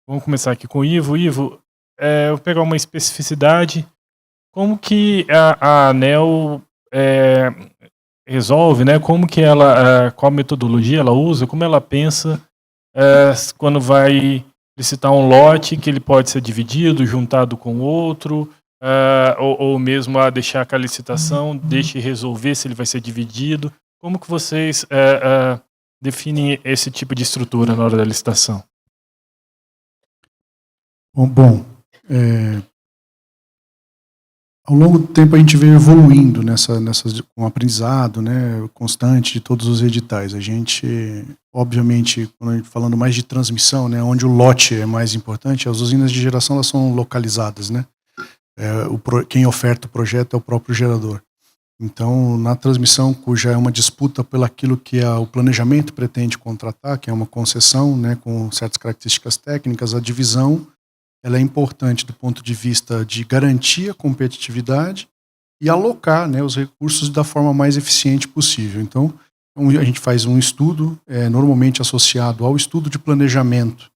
Vamos começar aqui com o Ivo. Ivo, eu vou pegar uma especificidade, como que a ANEEL resolve, né? Como que ela, qual metodologia ela usa, como ela pensa quando vai licitar um lote que ele pode ser dividido, juntado com outro, ou mesmo a deixar que a licitação deixe resolver se ele vai ser dividido. Como que vocês definem esse tipo de estrutura na hora da licitação? Bom, ao longo do tempo a gente veio evoluindo com o aprendizado, né, constante de todos os editais. A gente, obviamente, falando mais de transmissão, né, onde o lote é mais importante, as usinas de geração elas são localizadas, né? Quem oferta o projeto é o próprio gerador. Então, na transmissão, cuja é uma disputa pelo aquilo que o planejamento pretende contratar, que é uma concessão, né, com certas características técnicas, a divisão ela é importante do ponto de vista de garantir a competitividade e alocar, né, os recursos da forma mais eficiente possível. Então, a gente faz um estudo, normalmente associado ao estudo de planejamento,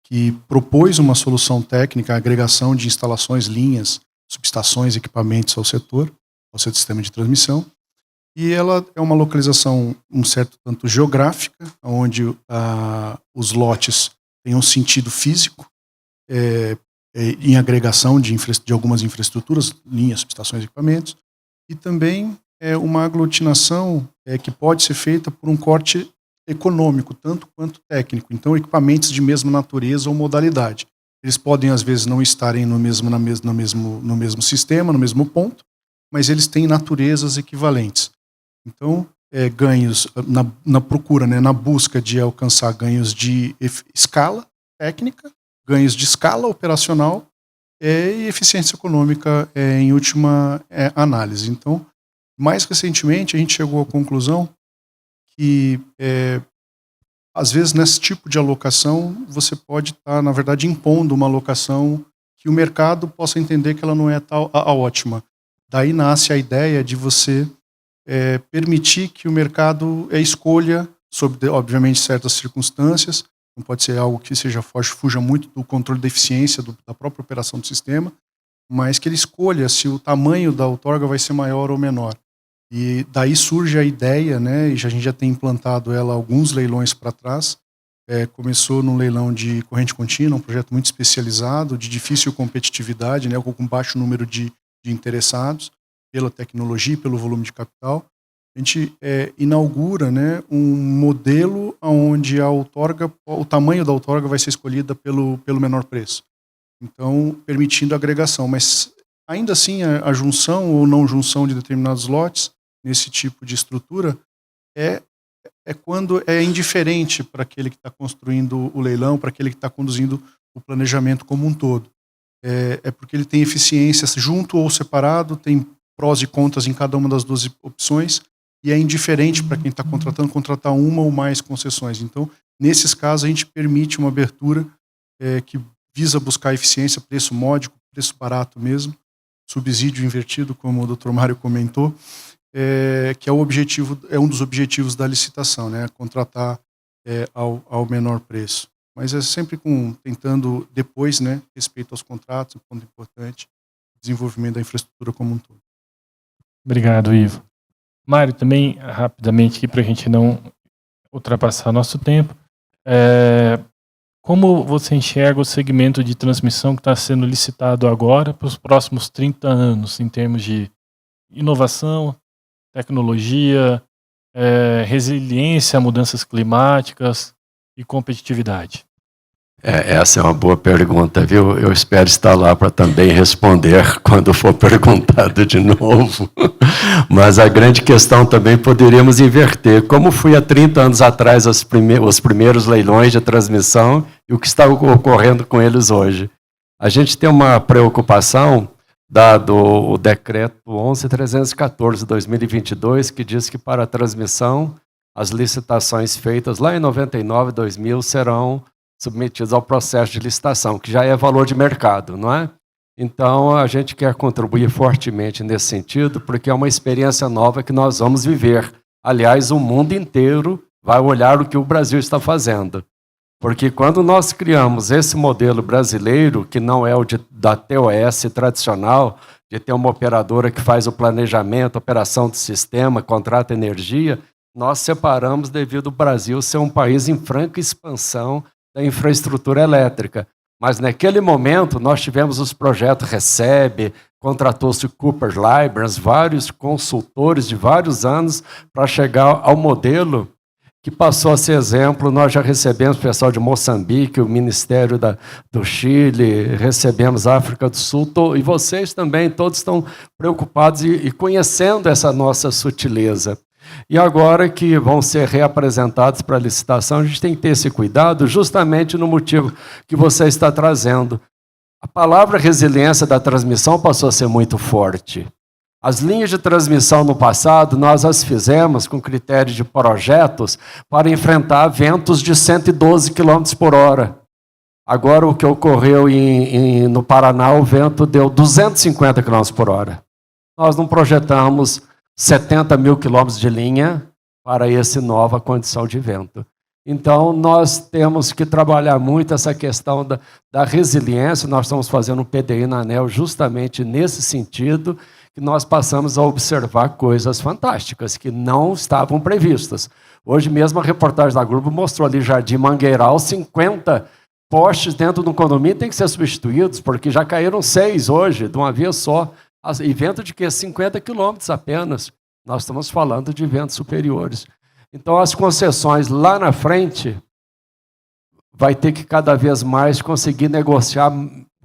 que propôs uma solução técnica, a agregação de instalações, linhas, subestações, equipamentos ao setor, ao seu sistema de transmissão, e ela é uma localização um certo tanto geográfica, onde os lotes têm um sentido físico, em agregação de algumas infraestruturas, linhas, subestações, equipamentos, e também uma aglutinação que pode ser feita por um corte econômico, tanto quanto técnico. Então, equipamentos de mesma natureza ou modalidade. Eles podem, às vezes, não estarem no mesmo sistema, no mesmo ponto, mas eles têm naturezas equivalentes. Então, ganhos na procura, né, na busca de alcançar ganhos de escala técnica, ganhos de escala operacional e eficiência econômica em última análise. Então, mais recentemente, a gente chegou à conclusão que, às vezes, nesse tipo de alocação, você pode estar, na verdade, impondo uma alocação que o mercado possa entender que ela não é a ótima. Daí nasce a ideia de você permitir que o mercado escolha, sob, obviamente, certas circunstâncias, não pode ser algo que fuja muito do controle da eficiência da própria operação do sistema, mas que ele escolha se o tamanho da outorga vai ser maior ou menor. E daí surge a ideia, né, e a gente já tem implantado ela alguns leilões para trás. Começou num leilão de corrente contínua, um projeto muito especializado, de difícil competitividade, né, com baixo número de interessados, pela tecnologia e pelo volume de capital. A gente inaugura, né, um modelo onde o tamanho da outorga vai ser escolhida pelo menor preço. Então, permitindo a agregação. Mas, ainda assim, a junção ou não junção de determinados lotes, nesse tipo de estrutura, é quando é indiferente para aquele que está construindo o leilão, para aquele que está conduzindo o planejamento como um todo. é porque ele tem eficiência junto ou separado, tem prós e contras em cada uma das duas opções, e é indiferente para quem está contratando contratar uma ou mais concessões. Então, nesses casos, a gente permite uma abertura que visa buscar eficiência, preço módico, preço barato mesmo, subsídio invertido, como o Dr. Mário comentou, que é um dos objetivos da licitação, né? Contratar ao menor preço. Mas é sempre tentando depois, né, respeito aos contratos, um ponto importante, desenvolvimento da infraestrutura como um todo. Obrigado, Ivo. Mário, também, rapidamente, aqui para a gente não ultrapassar nosso tempo, como você enxerga o segmento de transmissão que está sendo licitado agora para os próximos 30 anos, em termos de inovação, tecnologia, resiliência a mudanças climáticas e competitividade? Essa é uma boa pergunta, viu? Eu espero estar lá para também responder quando for perguntado de novo. Mas a grande questão também poderíamos inverter. Como foi há 30 anos atrás os primeiros leilões de transmissão e o que está ocorrendo com eles hoje? A gente tem uma preocupação, dado o decreto 11.314 de 2022, que diz que para a transmissão, as licitações feitas lá em 99 e 2000 serão submetidos ao processo de licitação, que já é valor de mercado, não é? Então, a gente quer contribuir fortemente nesse sentido, porque é uma experiência nova que nós vamos viver. Aliás, o mundo inteiro vai olhar o que o Brasil está fazendo. Porque quando nós criamos esse modelo brasileiro, que não é o da TOS tradicional, de ter uma operadora que faz o planejamento, operação do sistema, contrata energia, nós separamos devido ao Brasil ser um país em franca expansão da infraestrutura elétrica. Mas naquele momento nós tivemos os projetos Recebe, contratou-se Cooper Lybrand, vários consultores de vários anos para chegar ao modelo que passou a ser exemplo. Nós já recebemos o pessoal de Moçambique, o Ministério do Chile, recebemos a África do Sul, e vocês também, todos estão preocupados e conhecendo essa nossa sutileza. E agora que vão ser reapresentados para a licitação, a gente tem que ter esse cuidado justamente no motivo que você está trazendo. A palavra resiliência da transmissão passou a ser muito forte. As linhas de transmissão no passado, nós as fizemos com critério de projetos para enfrentar ventos de 112 km por hora. Agora, o que ocorreu no Paraná, o vento deu 250 km por hora. Nós não projetamos 70 mil quilômetros de linha para essa nova condição de vento. Então, nós temos que trabalhar muito essa questão da resiliência. Nós estamos fazendo um PDI na ANEEL justamente nesse sentido, que nós passamos a observar coisas fantásticas que não estavam previstas. Hoje mesmo a reportagem da Globo mostrou ali Jardim Mangueiral, 50 postes dentro do condomínio têm que ser substituídos, porque já caíram 6 hoje, de uma vez só. E vento de quê? 50 quilômetros apenas. Nós estamos falando de ventos superiores. Então, as concessões lá na frente vai ter que cada vez mais conseguir negociar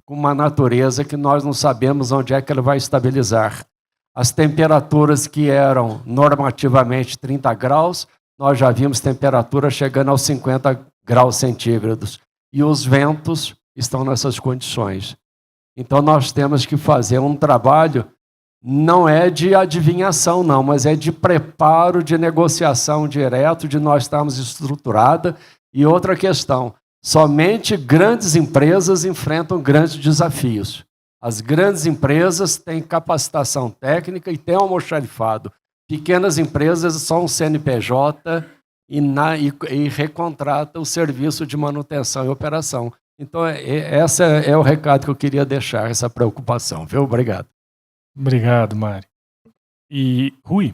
com uma natureza que nós não sabemos onde é que ela vai estabilizar. As temperaturas que eram normativamente 30 graus, nós já vimos temperatura chegando aos 50 graus centígrados. E os ventos estão nessas condições. Então, nós temos que fazer um trabalho, não é de adivinhação, não, mas é de preparo, de negociação direto, de nós estarmos estruturada. E outra questão, somente grandes empresas enfrentam grandes desafios. As grandes empresas têm capacitação técnica e têm almoxarifado. Pequenas empresas são um CNPJ e recontratam o serviço de manutenção e operação. Então, esse é o recado que eu queria deixar, essa preocupação. Viu? Obrigado. Obrigado, Mário. E, Rui,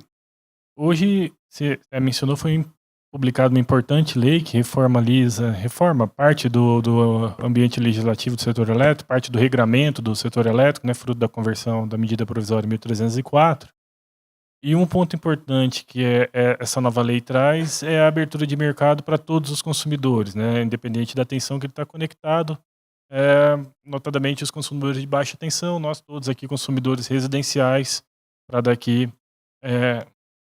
hoje, você mencionou, foi publicada uma importante lei que reforma parte do ambiente legislativo do setor elétrico, parte do regramento do setor elétrico, né, fruto da conversão da medida provisória 1304. E um ponto importante que essa nova lei traz é a abertura de mercado para todos os consumidores, né, independente da tensão que ele está conectado, notadamente os consumidores de baixa tensão, nós todos aqui consumidores residenciais, para daqui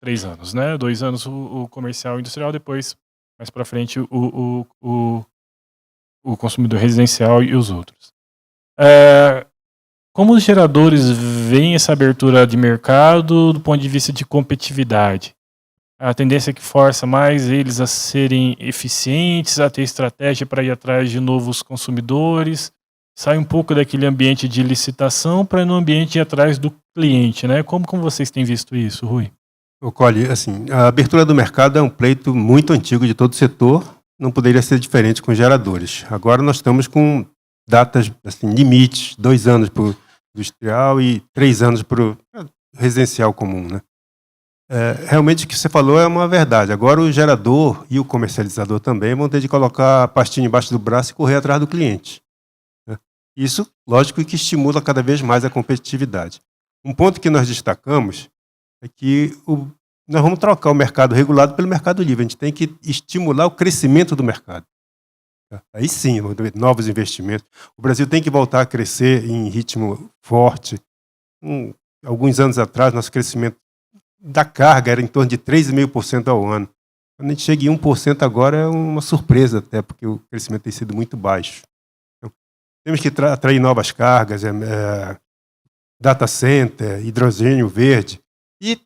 3 anos, né? 2 anos o comercial e industrial, depois, mais para frente, o consumidor residencial e os outros. Como os geradores veem essa abertura de mercado do ponto de vista de competitividade? A tendência é que força mais eles a serem eficientes, a ter estratégia para ir atrás de novos consumidores, sai um pouco daquele ambiente de licitação para ir no ambiente de ir atrás do cliente, né? Como vocês têm visto isso, Rui? Colhe, assim, a abertura do mercado é um pleito muito antigo de todo o setor, não poderia ser diferente com os geradores. Agora nós estamos com datas, assim, limites, 2 anos para o industrial e 3 anos para o residencial comum, né? Realmente o que você falou é uma verdade. Agora o gerador e o comercializador também vão ter de colocar a pastinha embaixo do braço e correr atrás do cliente, né? Isso, lógico, que estimula cada vez mais a competitividade. Um ponto que nós destacamos é que nós vamos trocar o mercado regulado pelo mercado livre. A gente tem que estimular o crescimento do mercado. Aí sim, novos investimentos. O Brasil tem que voltar a crescer em ritmo forte. Alguns anos atrás, nosso crescimento da carga era em torno de 3,5% ao ano. Quando a gente chega em 1% agora é uma surpresa até, porque o crescimento tem sido muito baixo. Então, temos que atrair novas cargas, data center, hidrogênio verde. E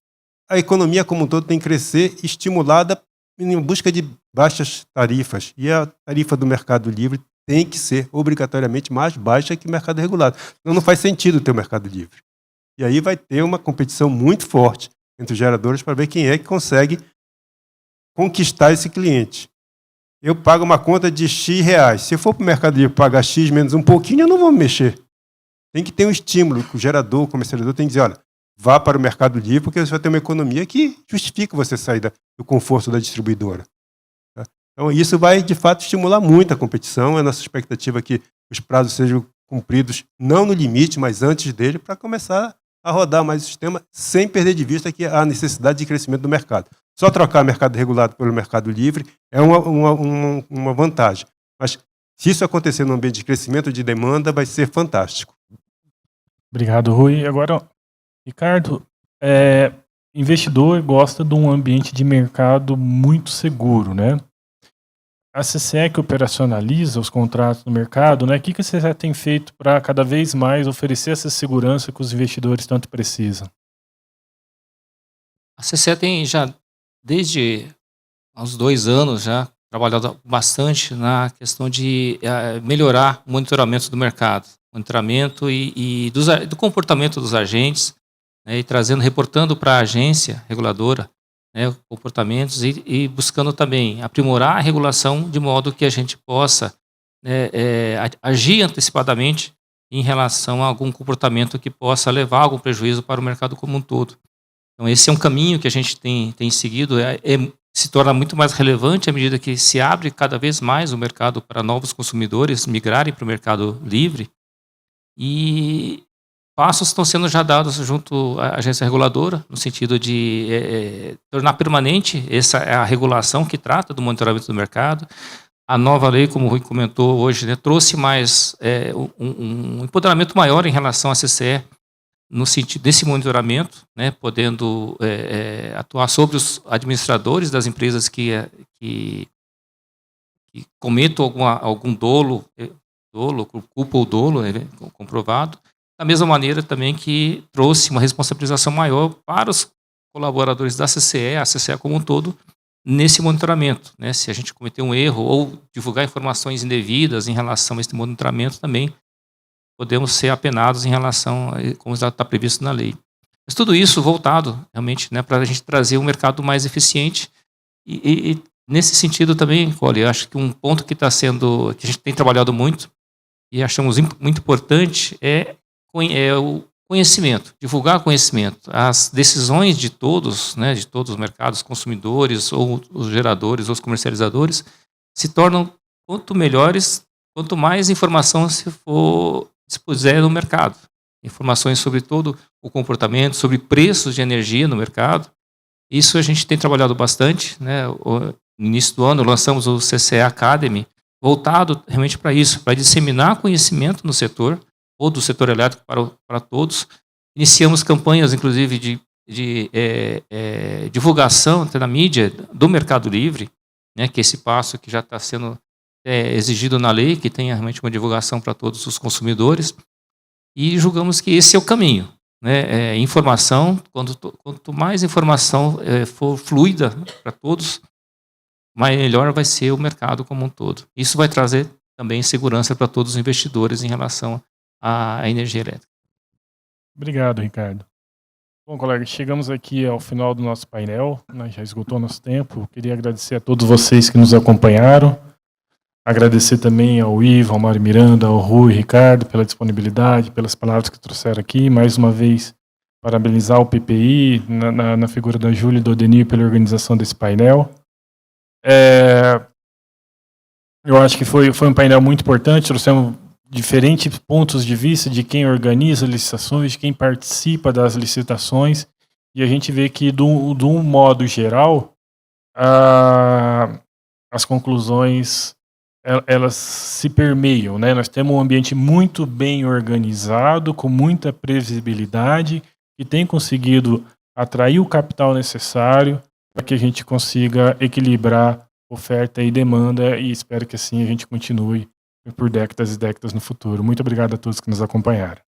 a economia como um todo tem que crescer estimulada em busca de baixas tarifas. E a tarifa do mercado livre tem que ser obrigatoriamente mais baixa que o mercado regulado. Senão não faz sentido ter o mercado livre. E aí vai ter uma competição muito forte entre os geradores para ver quem é que consegue conquistar esse cliente. Eu pago uma conta de X reais. Se eu for para o mercado livre pagar X menos um pouquinho, eu não vou me mexer. Tem que ter um estímulo, que o gerador, o comercializador tem que dizer, olha, vá para o mercado livre porque você vai ter uma economia que justifica você sair do conforto da distribuidora. Tá? Então isso vai, de fato, estimular muito a competição. É a nossa expectativa que os prazos sejam cumpridos, não no limite, mas antes dele, para começar a rodar mais o sistema sem perder de vista que há necessidade de crescimento do mercado. Só trocar o mercado regulado pelo mercado livre é uma vantagem. Mas se isso acontecer no ambiente de crescimento de demanda, vai ser fantástico. Obrigado, Rui. Agora, Ricardo, investidor gosta de um ambiente de mercado muito seguro, né? A CCE que operacionaliza os contratos no mercado, né? O que a CCE tem feito para cada vez mais oferecer essa segurança que os investidores tanto precisam? A CCE tem já, desde há uns 2 anos, já trabalhado bastante na questão de melhorar o monitoramento do mercado, monitoramento e do comportamento dos agentes, né, e reportando para a agência reguladora, né, comportamentos e buscando também aprimorar a regulação de modo que a gente possa agir antecipadamente em relação a algum comportamento que possa levar algum prejuízo para o mercado como um todo. Então esse é um caminho que a gente tem seguido, se torna muito mais relevante à medida que se abre cada vez mais o mercado para novos consumidores migrarem para o mercado livre, e passos estão sendo já dados junto à agência reguladora, no sentido de tornar permanente a regulação que trata do monitoramento do mercado. A nova lei, como o Rui comentou hoje, né, trouxe mais um empoderamento maior em relação à CCE, no sentido desse monitoramento, né, podendo atuar sobre os administradores das empresas que cometam algum dolo, culpa ou dolo, comprovado. Da mesma maneira também que trouxe uma responsabilização maior para os colaboradores da CCE, a CCE como um todo, nesse monitoramento, né? Se a gente cometer um erro ou divulgar informações indevidas em relação a esse monitoramento, também podemos ser apenados em relação a como está previsto na lei. Mas tudo isso voltado realmente, né, para a gente trazer um mercado mais eficiente e nesse sentido também, Cole, eu acho que um ponto que a gente tem trabalhado muito e achamos muito importante é o conhecimento, divulgar conhecimento. As decisões de todos, né, de todos os mercados, consumidores, ou os geradores, ou os comercializadores, se tornam quanto melhores, quanto mais informação se expuser no mercado. Informações sobre todo o comportamento, sobre preços de energia no mercado. Isso a gente tem trabalhado bastante, né? No início do ano lançamos o CCE Academy, voltado realmente para isso, para disseminar conhecimento no setor, ou do setor elétrico para todos. Iniciamos campanhas, inclusive, de divulgação até na mídia do Mercado Livre, né, que é esse passo que já está sendo é exigido na lei, que tenha realmente uma divulgação para todos os consumidores, e julgamos que esse é o caminho. Né? Informação, quanto mais informação for fluida para todos, melhor vai ser o mercado como um todo. Isso vai trazer também segurança para todos os investidores em relação à energia elétrica. Obrigado, Ricardo. Bom, colegas, chegamos aqui ao final do nosso painel, né, já esgotou nosso tempo. Queria agradecer a todos vocês que nos acompanharam, agradecer também ao Ivo, ao Mário Miranda, ao Rui e Ricardo pela disponibilidade, pelas palavras que trouxeram aqui. Mais uma vez, parabenizar o PPI, na figura da Júlia e do Odenir, pela organização desse painel. Eu acho que foi um painel muito importante, trouxemos diferentes pontos de vista de quem organiza licitações, de quem participa das licitações, e a gente vê que, de um modo geral, as conclusões elas se permeiam, né? Nós temos um ambiente muito bem organizado, com muita previsibilidade, que tem conseguido atrair o capital necessário para que a gente consiga equilibrar oferta e demanda, e espero que assim a gente continue por décadas e décadas no futuro. Muito obrigado a todos que nos acompanharam.